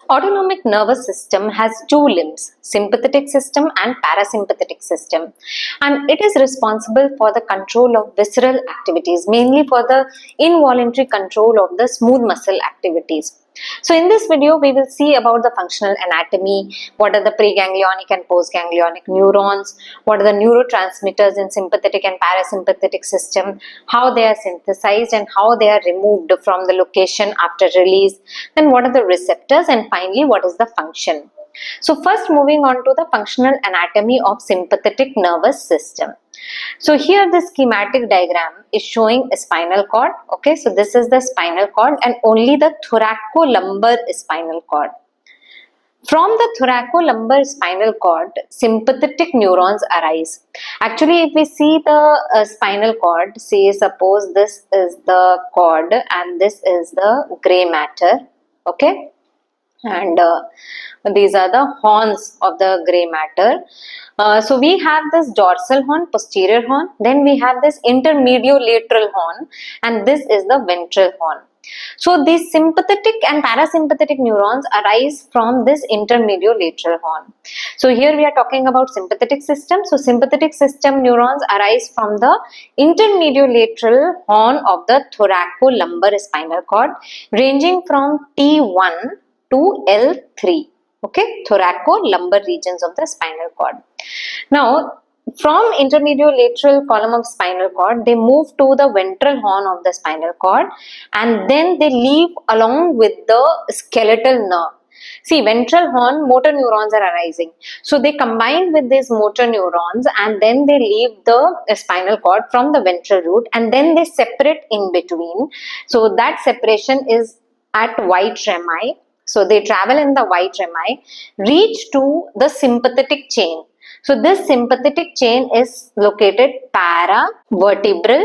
Autonomic nervous system has two limbs, sympathetic system and parasympathetic system, and it is responsible for the control of visceral activities, mainly for the involuntary control of the smooth muscle activities. So in this video, we will see about the functional anatomy, what are the preganglionic and postganglionic neurons, what are the neurotransmitters in sympathetic and parasympathetic system, how they are synthesized and how they are removed from the location after release, then what are the receptors, and finally what is the function. So first, moving on to the functional anatomy of sympathetic nervous system. So here the schematic diagram is showing a spinal cord. Okay, so this is the spinal cord and only the thoracolumbar spinal cord. From the thoracolumbar spinal cord, sympathetic neurons arise. Actually, if we see the spinal cord, say suppose this is the cord and this is the gray matter. Okay, and these are the horns of the gray matter. So we have this dorsal horn, posterior horn, then we have this intermediolateral horn, and this is the ventral horn. So these sympathetic and parasympathetic neurons arise from this intermediolateral horn. So here we are talking about sympathetic system. So sympathetic system neurons arise from the intermediolateral horn of the thoracolumbar spinal cord, ranging from T1 to L3. Okay, thoracolumbar regions of the spinal cord. Now, from intermediolateral column of spinal cord, they move to the ventral horn of the spinal cord, and then they leave along with the skeletal nerve. See, ventral horn, motor neurons are arising. So they combine with these motor neurons and then they leave the spinal cord from the ventral root, and then they separate in between. So that separation is at white rami. So they travel in the white rami, reach to the sympathetic chain. So this sympathetic chain is located paravertebral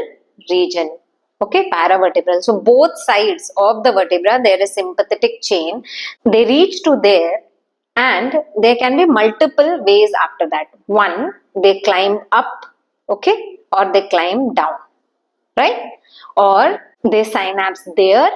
region. Okay, paravertebral. So both sides of the vertebra there is sympathetic chain. They reach to there, and there can be multiple ways after that. One, they climb up, okay, or they climb down, right? Or they synapse there.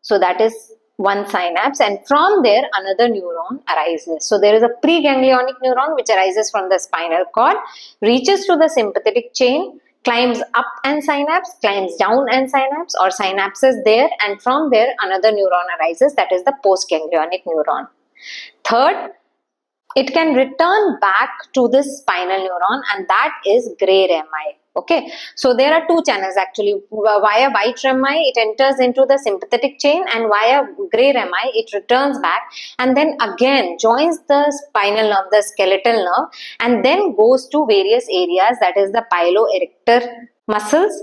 So that is one synapse, and from there another neuron arises. So there is a preganglionic neuron which arises from the spinal cord, reaches to the sympathetic chain, climbs up and synapse, climbs down and synapse, or synapses there, and from there another neuron arises, that is the postganglionic neuron. Third, it can return back to this spinal neuron, and that is gray rami. Okay, so there are two channels actually. Via white rami it enters into the sympathetic chain, and via gray rami it returns back and then again joins the spinal nerve, the skeletal nerve, and then goes to various areas, that is the piloerector muscles,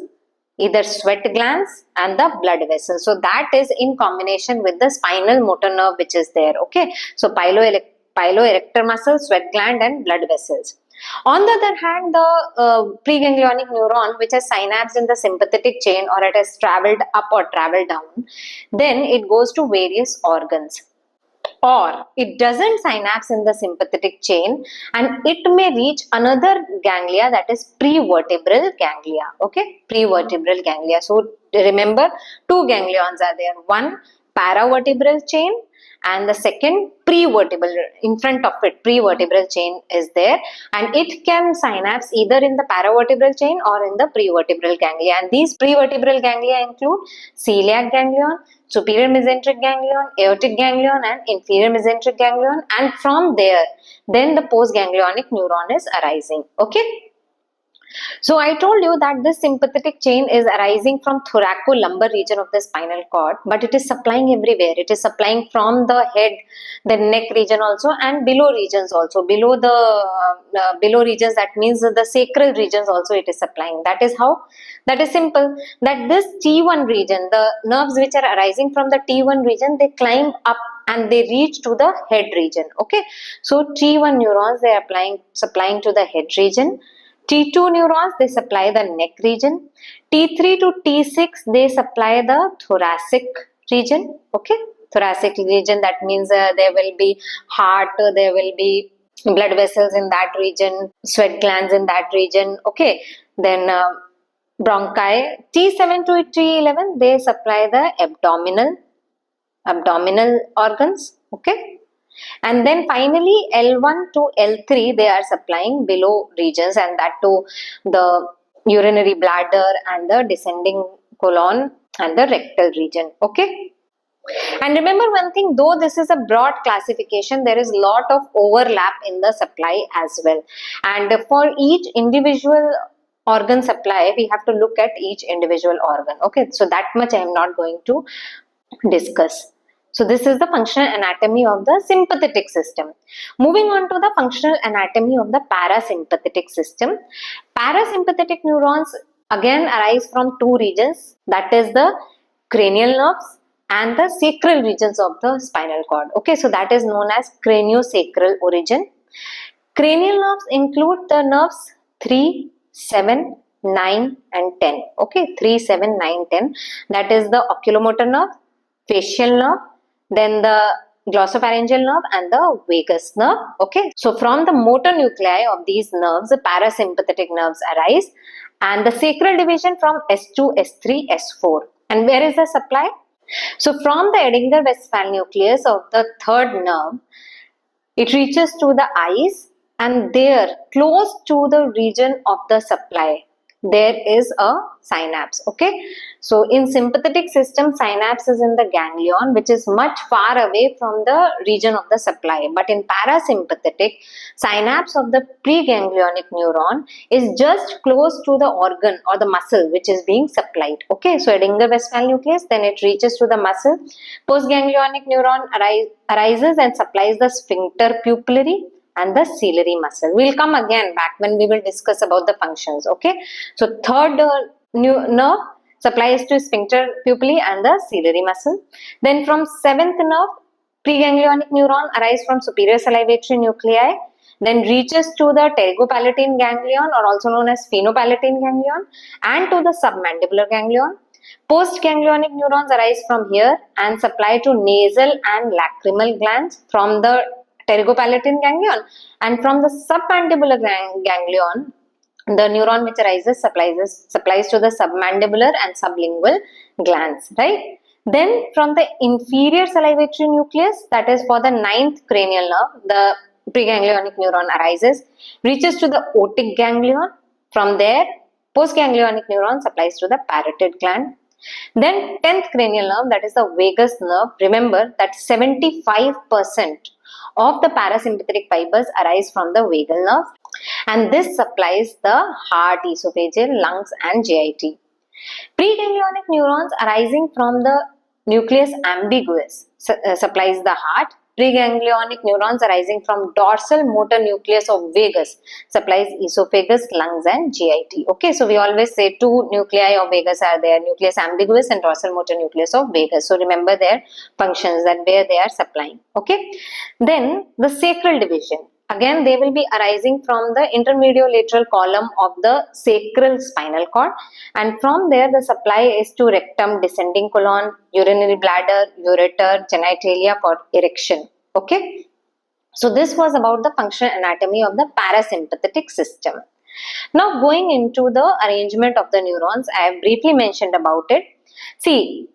either sweat glands and the blood vessels. So that is in combination with the spinal motor nerve which is there. Okay, so piloerector muscle, sweat gland and blood vessels. On the other hand, the preganglionic neuron which has synapsed in the sympathetic chain, or it has traveled up or traveled down, then it goes to various organs. Or it doesn't synapse in the sympathetic chain and it may reach another ganglia, that is prevertebral ganglia. Okay, prevertebral ganglia. So remember, two ganglions are there. One paravertebral chain, and the second prevertebral, in front of it prevertebral chain is there, and it can synapse either in the paravertebral chain or in the prevertebral ganglia. And these prevertebral ganglia include celiac ganglion, superior mesenteric ganglion, aortic ganglion and inferior mesenteric ganglion, and from there then the postganglionic neuron is arising. Okay, so I told you that this sympathetic chain is arising from thoracolumbar region of the spinal cord, but it is supplying everywhere. It is supplying from the head, the neck region also, and below regions also. Below the below regions, that means the sacral regions also it is supplying. That is how. That is simple. That this T1 region, the nerves which are arising from the T1 region, they climb up and they reach to the head region. Okay, so T1 neurons they are supplying to the head region. T2 neurons, they supply the neck region. T3 to T6, they supply the thoracic region. Okay, thoracic region, that means there will be heart, there will be blood vessels in that region, sweat glands in that region. Okay, then bronchi. T7 to T11, they supply the abdominal organs. Okay, And then finally L1 to L3 they are supplying below regions, and that to the urinary bladder and the descending colon and the rectal region. Okay. And remember one thing, though this is a broad classification, there is lot of overlap in the supply as well. And for each individual organ supply, we have to look at each individual organ. Okay, so that much I am not going to discuss. So this is the functional anatomy of the sympathetic system. Moving on to the functional anatomy of the parasympathetic system. Parasympathetic neurons again arise from two regions, that is the cranial nerves and the sacral regions of the spinal cord. Okay, so that is known as craniosacral origin. Cranial nerves include the nerves 3, 7, 9 and 10. Okay, 3, 7, 9, 10. That is the oculomotor nerve, facial nerve, then the glossopharyngeal nerve and the vagus nerve. Okay, so from the motor nuclei of these nerves, the parasympathetic nerves arise, and the sacral division from S2, S3, S4. And where is the supply? So from the Edinger-Westphal nucleus of the third nerve, it reaches to the eyes, and there close to the region of the supply there is a synapse. Okay, so in sympathetic system, synapse is in the ganglion, which is much far away from the region of the supply. But in parasympathetic, synapse of the preganglionic neuron is just close to the organ or the muscle which is being supplied. Okay, so Edinger-Westphal nucleus, then it reaches to the muscle. Postganglionic neuron arises and supplies the sphincter pupillary and the ciliary muscle. We'll come again back when we will discuss about the functions. Okay, so third nerve supplies to sphincter pupillae and the ciliary muscle. Then from seventh nerve, preganglionic neuron arise from superior salivatory nuclei, then reaches to the pterygopalatine ganglion, or also known as phenopalatine ganglion, and to the submandibular ganglion. Postganglionic neurons arise from here and supply to nasal and lacrimal glands from the pterygopalatine ganglion, and from the submandibular ganglion, the neuron which arises supplies to the submandibular and sublingual glands, right? Then from the inferior salivatory nucleus, that is for the ninth cranial nerve, the preganglionic neuron arises, reaches to the otic ganglion. From there, postganglionic neuron supplies to the parotid gland. Then 10th cranial nerve, that is the vagus nerve. Remember that 75% of the parasympathetic fibers arise from the vagal nerve, and this supplies the heart, esophageal, lungs and GIT. Preganglionic neurons arising from the nucleus ambiguous supplies the heart. Preganglionic neurons arising from dorsal motor nucleus of vagus supplies esophagus, lungs and GIT. Okay, so we always say two nuclei of vagus are there, nucleus ambiguous and dorsal motor nucleus of vagus. So remember their functions, that where they are supplying. Okay, then the sacral division. Again, they will be arising from the intermediolateral column of the sacral spinal cord, and from there the supply is to rectum, descending colon, urinary bladder, ureter, genitalia for erection. Okay, so this was about the functional anatomy of the parasympathetic system. Now going into the arrangement of the neurons, I have briefly mentioned about it. See,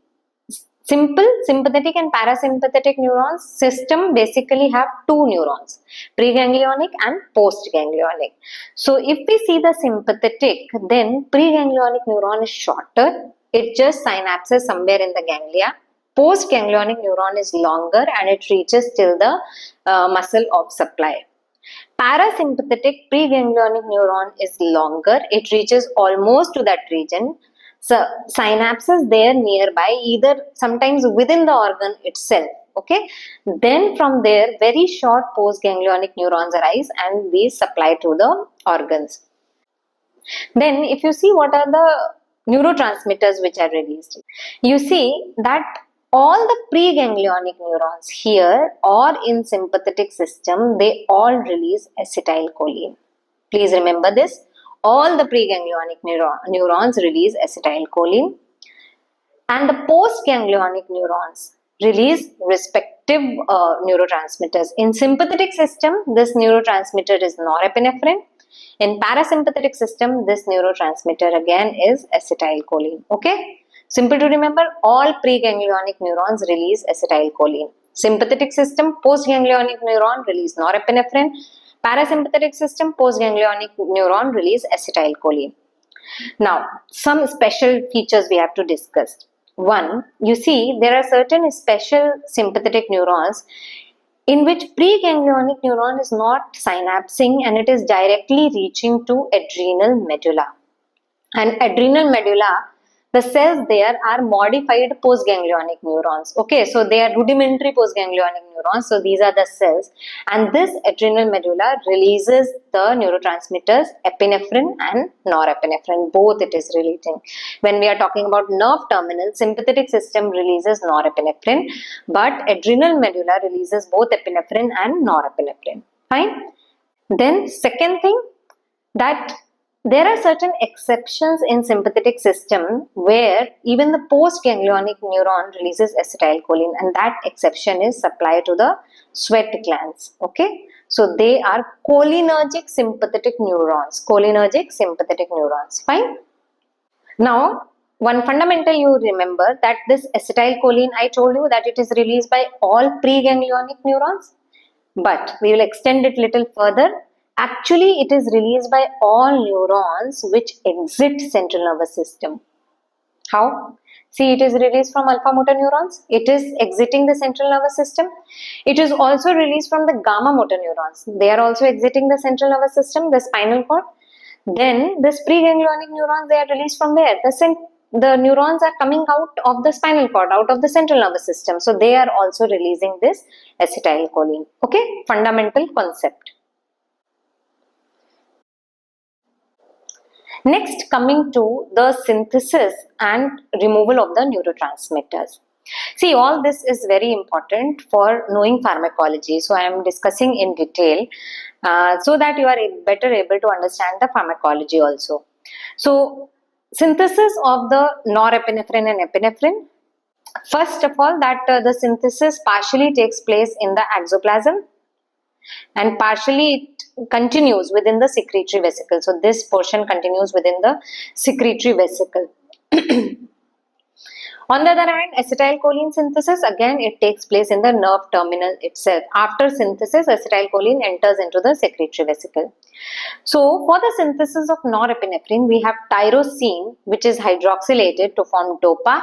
simple sympathetic and parasympathetic neurons system basically have two neurons, preganglionic and postganglionic. So if we see the sympathetic, then preganglionic neuron is shorter, it just synapses somewhere in the ganglia. Postganglionic neuron is longer and it reaches till the muscle of supply. Parasympathetic preganglionic neuron is longer, it reaches almost to that region. So synapses there nearby, either sometimes within the organ itself. Okay, then from there very short postganglionic neurons arise and these supply to the organs. Then if you see what are the neurotransmitters which are released, you see that all the preganglionic neurons here or in sympathetic system, they all release acetylcholine. Please remember this. All the preganglionic neurons release acetylcholine, and the postganglionic neurons release respective neurotransmitters. In sympathetic system, this neurotransmitter is norepinephrine. In parasympathetic system, this neurotransmitter again is acetylcholine. Okay, simple to remember, all preganglionic neurons release acetylcholine. Sympathetic system, postganglionic neuron release norepinephrine. Parasympathetic system, postganglionic neuron release acetylcholine. Now, some special features we have to discuss. One, you see there are certain special sympathetic neurons in which preganglionic neuron is not synapsing and it is directly reaching to adrenal medulla. And adrenal medulla, the cells there are modified postganglionic neurons. Okay, so they are rudimentary postganglionic neurons. So these are the cells, and this adrenal medulla releases the neurotransmitters epinephrine and norepinephrine. Both it is releasing. When we are talking about nerve terminal, sympathetic system releases norepinephrine, but adrenal medulla releases both epinephrine and norepinephrine. Fine. Then second thing, that there are certain exceptions in sympathetic system where even the postganglionic neuron releases acetylcholine, and that exception is supplied to the sweat glands. Okay, so they are cholinergic sympathetic neurons. Cholinergic sympathetic neurons. Fine. Now, one fundamental you remember that this acetylcholine, I told you that it is released by all preganglionic neurons, but we will extend it little further. Actually, it is released by all neurons which exit central nervous system. How? See, it is released from alpha motor neurons. It is exiting the central nervous system. It is also released from the gamma motor neurons. They are also exiting the central nervous system, the spinal cord. Then this preganglionic neurons, they are released from where? The neurons are coming out of the spinal cord, out of the central nervous system. So they are also releasing this acetylcholine. Okay, fundamental concept. Next, coming to the synthesis and removal of the neurotransmitters. See, all this is very important for knowing pharmacology. So I am discussing in detail so that you are better able to understand the pharmacology also. So, synthesis of the norepinephrine and epinephrine. First of all, that the synthesis partially takes place in the axoplasm and partially it continues within the secretory vesicle. So this portion continues within the secretory vesicle. On the other hand, acetylcholine synthesis, again it takes place in the nerve terminal itself. After synthesis, acetylcholine enters into the secretory vesicle. So for the synthesis of norepinephrine, we have tyrosine, which is hydroxylated to form DOPA.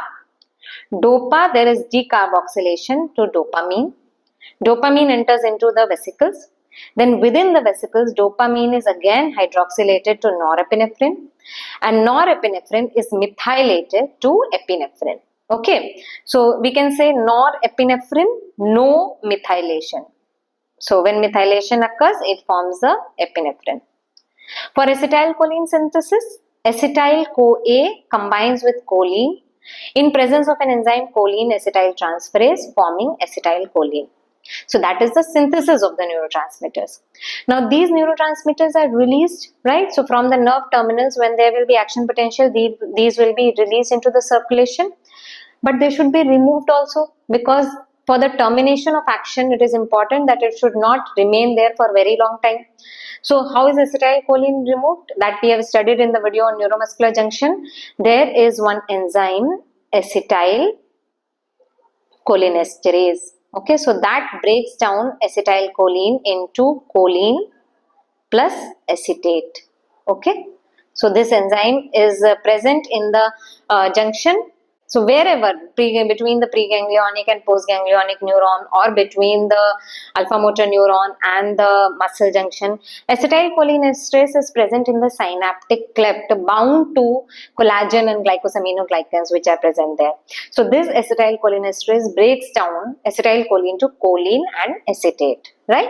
DOPA, there is decarboxylation to dopamine. Dopamine enters into the vesicles. Then within the vesicles, dopamine is again hydroxylated to norepinephrine, and norepinephrine is methylated to epinephrine. Okay, so we can say norepinephrine, no methylation. So when methylation occurs, it forms the epinephrine. For acetylcholine synthesis, acetyl-CoA combines with choline in presence of an enzyme choline acetyltransferase forming acetylcholine. So that is the synthesis of the neurotransmitters. Now these neurotransmitters are released, right? So from the nerve terminals, when there will be action potential, these will be released into the circulation. But they should be removed also, because for the termination of action, it is important that it should not remain there for a very long time. So how is acetylcholine removed? That we have studied in the video on neuromuscular junction. There is one enzyme, acetylcholinesterase. Okay, so that breaks down acetylcholine into choline plus acetate. Okay, so this enzyme is present in the junction. So wherever between the preganglionic and postganglionic neuron, or between the alpha motor neuron and the muscle junction, acetylcholinesterase is present in the synaptic cleft bound to collagen and glycosaminoglycans which are present there. So this acetylcholinesterase breaks down acetylcholine to choline and acetate, right?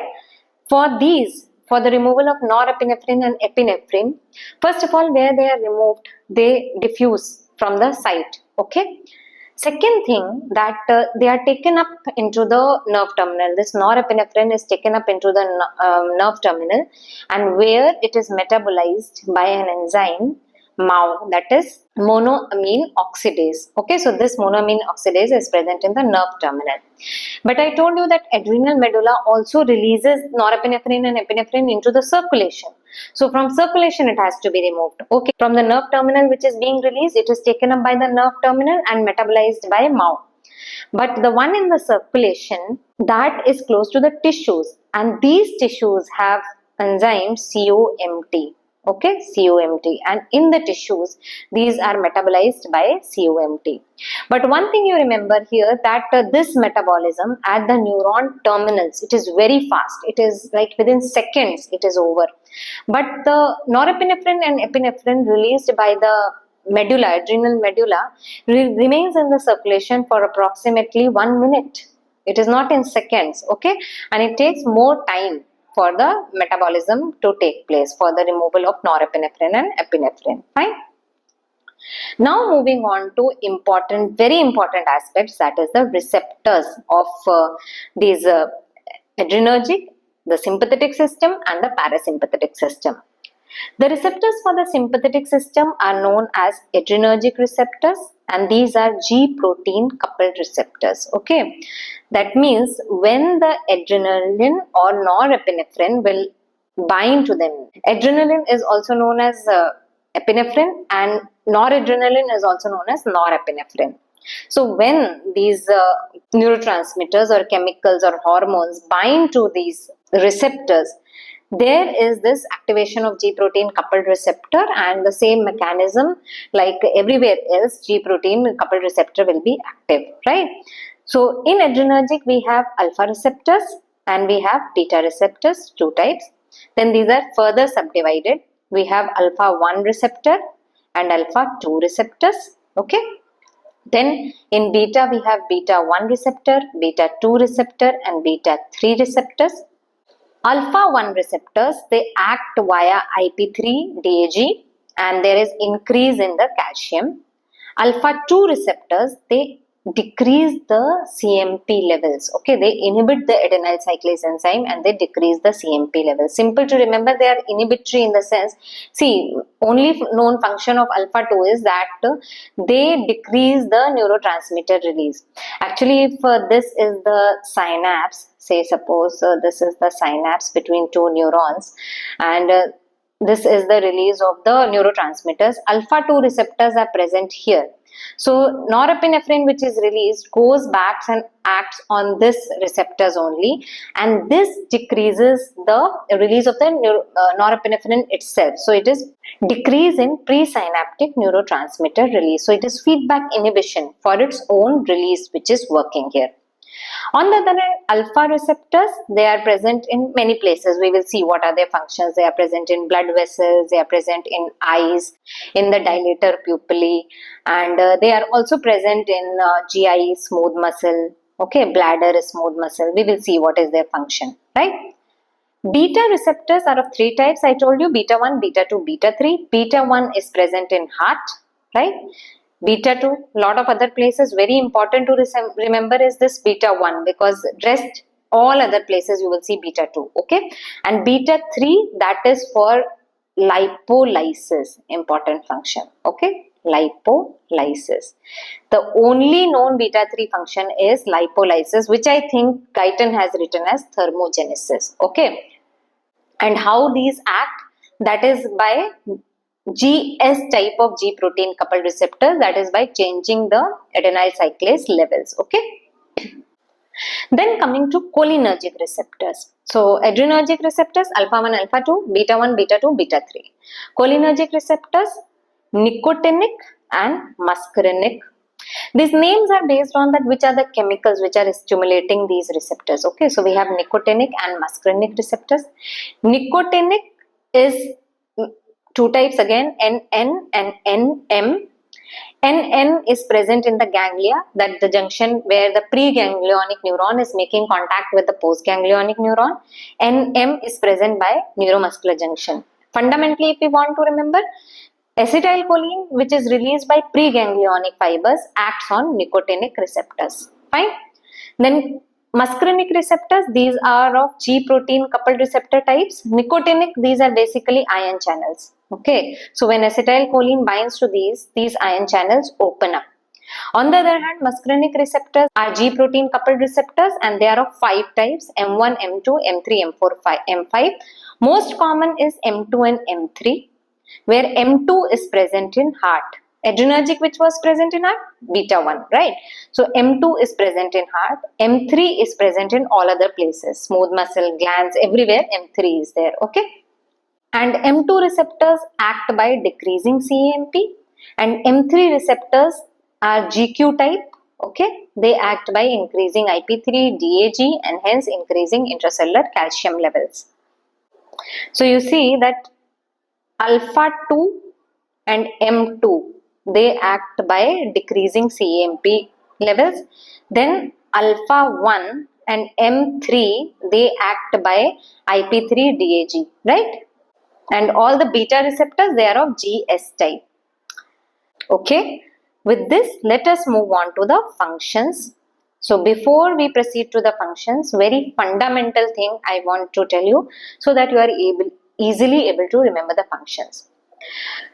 For these, for the removal of norepinephrine and epinephrine, first of all, where they are removed, they diffuse from the site. Okay. Second thing, that they are taken up into the nerve terminal. This norepinephrine is taken up into the nerve terminal, and where it is metabolized by an enzyme MAO, that is monoamine oxidase. Okay, so this monoamine oxidase is present in the nerve terminal. But I told you that adrenal medulla also releases norepinephrine and epinephrine into the circulation. So from circulation it has to be removed. Okay, from the nerve terminal which is being released, it is taken up by the nerve terminal and metabolized by MAO. But the one in the circulation, that is close to the tissues, and these tissues have enzyme COMT. Okay, COMT, and in the tissues these are metabolized by COMT. But one thing you remember here, that this metabolism at the neuron terminals, it is very fast. It is like within seconds it is over. But the norepinephrine and epinephrine released by the medulla, adrenal medulla, remains in the circulation for approximately 1 minute. It is not in seconds, okay, and it takes more time for the metabolism to take place, for the removal of norepinephrine and epinephrine. Fine. Now moving on to important, very important aspects, that is the receptors of these adrenergic, the sympathetic system and the parasympathetic system. The receptors for the sympathetic system are known as adrenergic receptors, and these are G protein coupled receptors. Okay, that means when the adrenaline or norepinephrine will bind to them. Adrenaline is also known as epinephrine, and noradrenaline is also known as norepinephrine. So when these neurotransmitters or chemicals or hormones bind to these receptors, there is this activation of G protein coupled receptor, and the same mechanism like everywhere else, G protein coupled receptor will be active, right? So in adrenergic we have alpha receptors and we have beta receptors, two types. Then these are further subdivided. We have alpha 1 receptor and alpha 2 receptors, okay. Then in beta we have beta 1 receptor, beta 2 receptor and beta 3 receptors. Alpha 1 receptors, they act via IP3 DAG and there is increase in the calcium. Alpha 2 receptors, they decrease the CMP levels. Okay, they inhibit the adenyl cyclase enzyme and they decrease the CMP levels. Simple to remember, they are inhibitory in the sense, see, only known function of alpha 2 is that they decrease the neurotransmitter release. Actually, if this is the synapse, say suppose this is the synapse between two neurons, and this is the release of the neurotransmitters, alpha 2 receptors are present here. So norepinephrine which is released goes back and acts on this receptors only, and this decreases the release of the norepinephrine itself. So it is decrease in presynaptic neurotransmitter release. So it is feedback inhibition for its own release which is working here. On the other hand, alpha receptors, they are present in many places. We will see what are their functions. They are present in blood vessels, they are present in eyes, in the dilator pupillae, and they are also present in GI, smooth muscle, okay, bladder is smooth muscle. We will see what is their function, right? Beta receptors are of three types. I told you, beta 1, beta 2, beta 3. Beta 1 is present in heart, right? Beta 2, lot of other places. Very important to remember is this beta 1, because rest all other places you will see beta 2, okay. And beta 3, that is for lipolysis, important function, okay, lipolysis. The only known beta 3 function is lipolysis, which I think Guyton has written as thermogenesis, okay. And how these act, that is by GS type of G protein coupled receptors, that is by changing the adenyl cyclase levels, okay. Then coming to cholinergic receptors. So adrenergic receptors, alpha 1, alpha 2, beta 1, beta 2, beta 3. Cholinergic receptors, nicotinic and muscarinic. These names are based on that which are the chemicals which are stimulating these receptors, okay. So we have nicotinic and muscarinic receptors. Nicotinic is two types again, NN and NM. NN is present in the ganglia, that the junction where the preganglionic neuron is making contact with the postganglionic neuron. NM is present by neuromuscular junction. Fundamentally, if we want to remember, acetylcholine which is released by preganglionic fibers acts on nicotinic receptors. Fine. Then muscarinic receptors, these are of G protein coupled receptor types. Nicotinic, these are basically ion channels, okay. So when acetylcholine binds to these ion channels open up. On the other hand, muscarinic receptors are G protein coupled receptors, and they are of 5 types: M1, M2, M3, M4, M5. Most common is M2 and M3, where M2 is present in heart Adrenergic which was present in heart? Beta 1, right? So M2 is present in heart, M3 is present in all other places, smooth muscle, glands, everywhere M3 is there, okay? And M2 receptors act by decreasing CAMP, and M3 receptors are GQ type, okay? They act by increasing IP3, DAG, and hence increasing intracellular calcium levels. So you see that alpha 2 and M2, they act by decreasing CAMP levels. Then alpha 1 and M3, they act by IP3 DAG, right? And all the beta receptors, they are of GS type. Okay, with this, let us move on to the functions. So before we proceed to the functions, very fundamental thing I want to tell you so that you are easily able to remember the functions.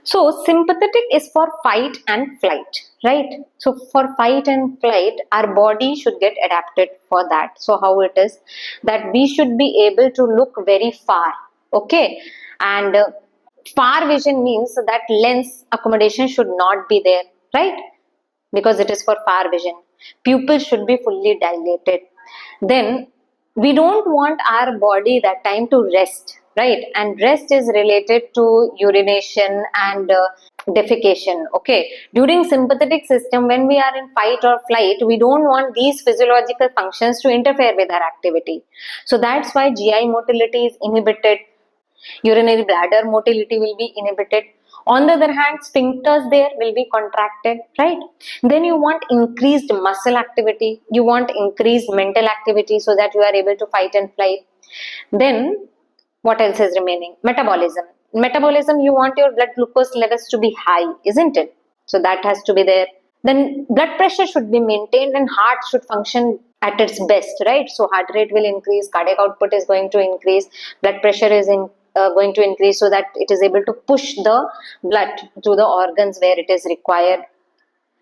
So sympathetic is for fight and flight, right? So for fight and flight, our body should get adapted for that. So how it is that we should be able to look very far, okay? And far vision means that lens accommodation should not be there, right? Because it is for far vision. Pupils should be fully dilated. Then we don't want our body that time to rest, right? And rest is related to urination and defecation, okay? During sympathetic system, when we are in fight or flight, we don't want these physiological functions to interfere with our activity. So that's why GI motility is inhibited, urinary bladder motility will be inhibited. On the other hand, sphincters there will be contracted, right? Then you want increased muscle activity, you want increased mental activity so that you are able to fight and flight. Then what else is remaining? Metabolism. Metabolism, you want your blood glucose levels to be high, isn't it? So that has to be there. Then blood pressure should be maintained and heart should function at its best, right? So heart rate will increase, cardiac output is going to increase, blood pressure is going to increase so that it is able to push the blood to the organs where it is required.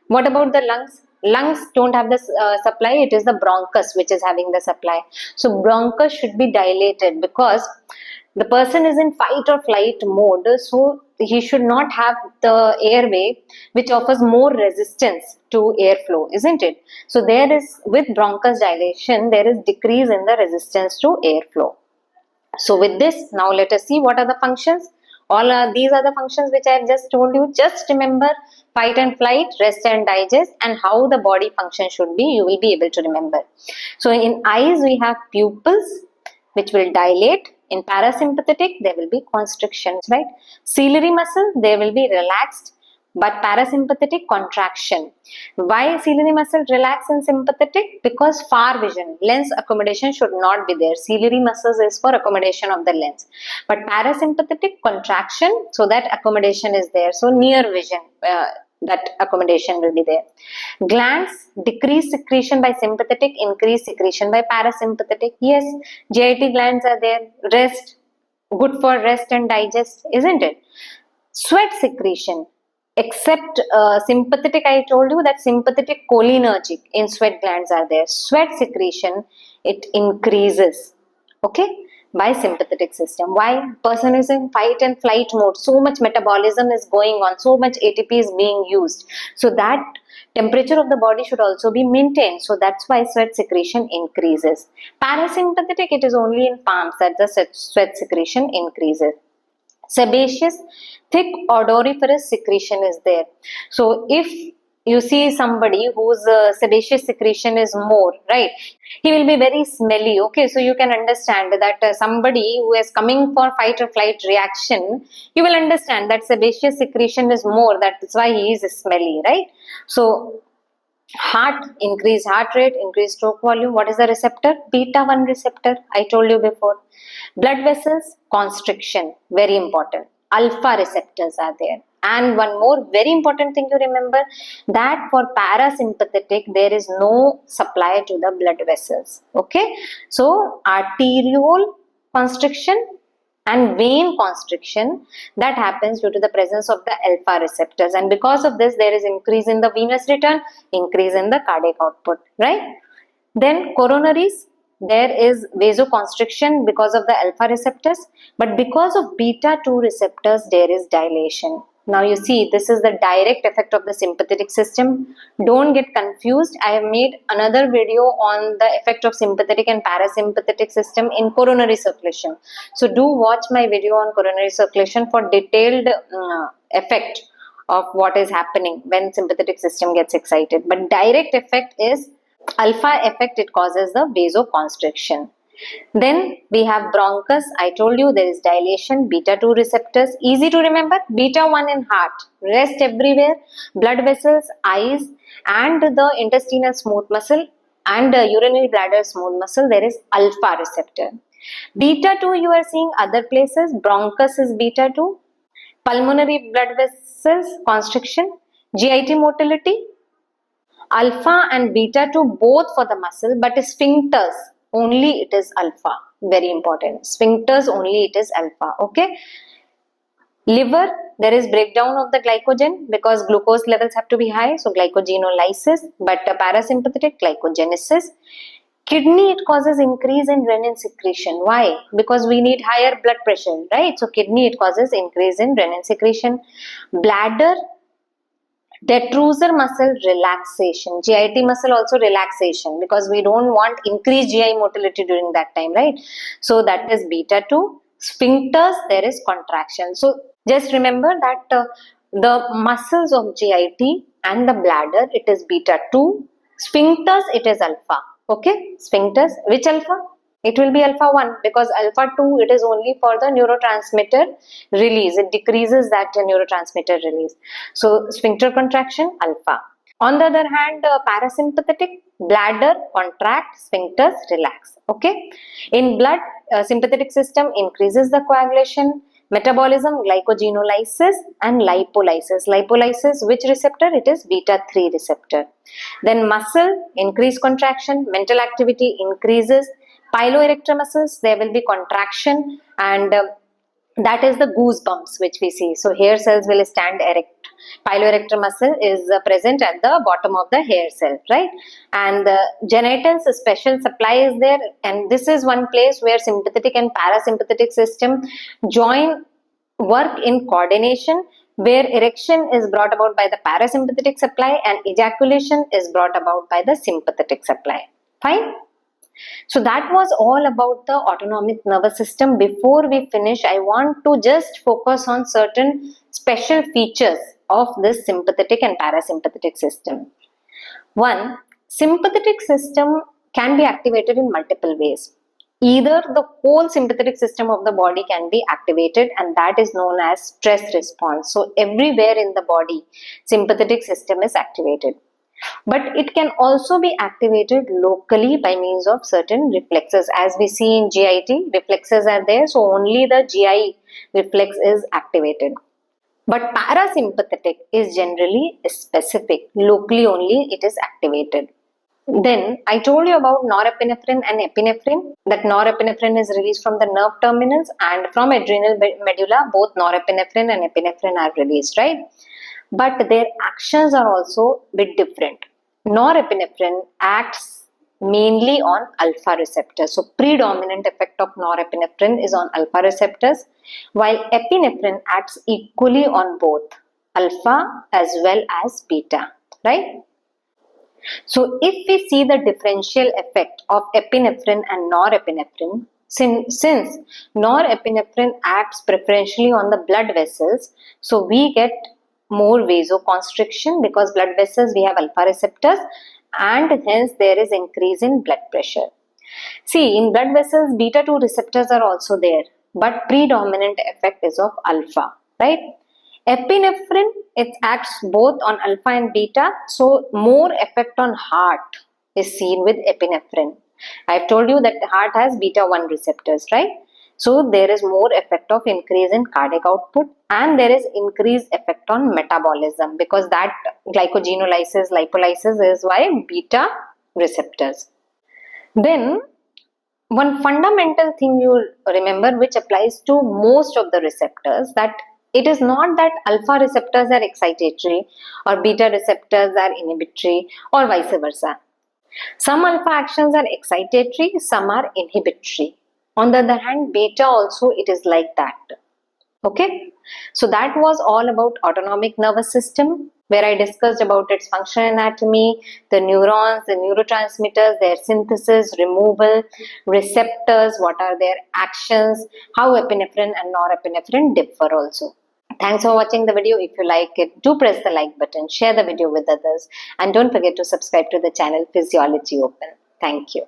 What about the lungs? Lungs don't have the supply, it is the bronchus which is having the supply. So bronchus should be dilated because the person is in fight or flight mode, so he should not have the airway which offers more resistance to airflow, isn't it? So there is, with bronchus dilation, there is decrease in the resistance to airflow. So with this, now let us see what are the functions. These are the functions which I have just told you. Just remember fight and flight, rest and digest, and how the body function should be, you will be able to remember. So in eyes we have pupils which will dilate. In parasympathetic there will be constrictions, right? Ciliary muscle, they will be relaxed, but parasympathetic contraction. Why ciliary muscle relax in sympathetic? Because far vision, lens accommodation should not be there. Ciliary muscles is for accommodation of the lens, but parasympathetic contraction, so that accommodation is there. So near vision, that accommodation will be there. Glands, decrease secretion by sympathetic, increase secretion by parasympathetic. Yes, GIT glands are there. Rest, good for rest and digest, isn't it? Sweat secretion, except sympathetic, I told you that sympathetic cholinergic in sweat glands are there. Sweat secretion, it increases, okay, by sympathetic system. Why? Person is in fight and flight mode, so much metabolism is going on, so much ATP is being used, so that temperature of the body should also be maintained, so that's why sweat secretion increases. Parasympathetic, it is only in palms that the sweat secretion increases. Sebaceous, thick odoriferous secretion is there. So if you see somebody whose sebaceous secretion is more, right, he will be very smelly, okay? So you can understand that somebody who is coming for fight or flight reaction, you will understand that sebaceous secretion is more, that's why he is smelly, right? So heart, increased heart rate, increased stroke volume. What is the receptor? Beta 1 receptor, I told you before. Blood vessels, constriction, very important. Alpha receptors are there. And one more very important thing to remember, that for parasympathetic there is no supply to the blood vessels, okay? So arteriole constriction and vein constriction, that happens due to the presence of the alpha receptors, and because of this there is increase in the venous return, increase in the cardiac output, right? Then coronaries, there is vasoconstriction because of the alpha receptors, but because of beta 2 receptors there is dilation. Now you see, this is the direct effect of the sympathetic system. Don't get confused. I have made another video on the effect of sympathetic and parasympathetic system in coronary circulation. So do watch my video on coronary circulation for detailed effect of what is happening when sympathetic system gets excited. But direct effect is alpha effect. It causes the vasoconstriction. Then we have bronchus. I told you there is dilation, beta 2 receptors. Easy to remember. Beta 1 in heart, rest everywhere, blood vessels, eyes, and the intestinal smooth muscle and urinary bladder smooth muscle. There is alpha receptor. Beta 2 you are seeing other places. Bronchus is beta 2. Pulmonary blood vessels constriction, GIT motility, alpha and beta 2 both for the muscle, but sphincters only it is alpha. Very important. Sphincters only it is alpha. Okay. Liver, there is breakdown of the glycogen because glucose levels have to be high. So glycogenolysis, but parasympathetic glycogenesis. Kidney, it causes increase in renin secretion. Why? Because we need higher blood pressure, right? So kidney, it causes increase in renin secretion. Bladder, detrusor muscle relaxation, GIT muscle also relaxation, because we don't want increased GI motility during that time, right? So that is beta 2. Sphincters, there is contraction. So just remember that the muscles of GIT and the bladder, it is beta 2. Sphincters, it is alpha. Okay, sphincters, which alpha? It will be alpha 1 because alpha 2 it is only for the neurotransmitter release. It decreases that neurotransmitter release. So sphincter contraction, alpha. On the other hand, parasympathetic, bladder contract, sphincters relax. Okay. In blood, sympathetic system increases the coagulation, metabolism, glycogenolysis and lipolysis. Lipolysis, which receptor? It is beta 3 receptor. Then muscle, increased contraction, mental activity increases. Piloerector muscles, there will be contraction, and that is the goosebumps which we see. So hair cells will stand erect. Piloerector muscle is present at the bottom of the hair cell, right? And the genitals, a special supply is there, and this is one place where sympathetic and parasympathetic system join, work in coordination, where erection is brought about by the parasympathetic supply and ejaculation is brought about by the sympathetic supply. Fine. So that was all about the autonomic nervous system. Before we finish, I want to just focus on certain special features of this sympathetic and parasympathetic system. One, sympathetic system can be activated in multiple ways. Either the whole sympathetic system of the body can be activated, and that is known as stress response. So everywhere in the body, sympathetic system is activated. But it can also be activated locally by means of certain reflexes. As we see in GIT, reflexes are there, so only the GI reflex is activated. But parasympathetic is generally specific, locally only it is activated. Then I told you about norepinephrine and epinephrine, that norepinephrine is released from the nerve terminals, and from adrenal medulla both norepinephrine and epinephrine are released, right? But their actions are also a bit different. Norepinephrine acts mainly on alpha receptors. So predominant effect of norepinephrine is on alpha receptors, while epinephrine acts equally on both alpha as well as beta, right? So if we see the differential effect of epinephrine and norepinephrine, since norepinephrine acts preferentially on the blood vessels, so we get more vasoconstriction because blood vessels we have alpha receptors, and hence there is increase in blood pressure. See, in blood vessels beta 2 receptors are also there, but predominant effect is of alpha, right? Epinephrine, it acts both on alpha and beta, so more effect on heart is seen with epinephrine. I've told you that the heart has beta 1 receptors, right? So there is more effect of increase in cardiac output, and there is increased effect on metabolism because that glycogenolysis, lipolysis is why beta receptors. Then one fundamental thing you remember which applies to most of the receptors, that it is not that alpha receptors are excitatory or beta receptors are inhibitory or vice versa. Some alpha actions are excitatory, some are inhibitory. On the other hand, beta also it is like that. Okay, so that was all about autonomic nervous system, where I discussed about its functional anatomy, the neurons, the neurotransmitters, their synthesis, removal, receptors, what are their actions, how epinephrine and norepinephrine differ also. Thanks for watching the video. If you like it, do press the like button, share the video with others, and don't forget to subscribe to the channel Physiology Open. Thank you.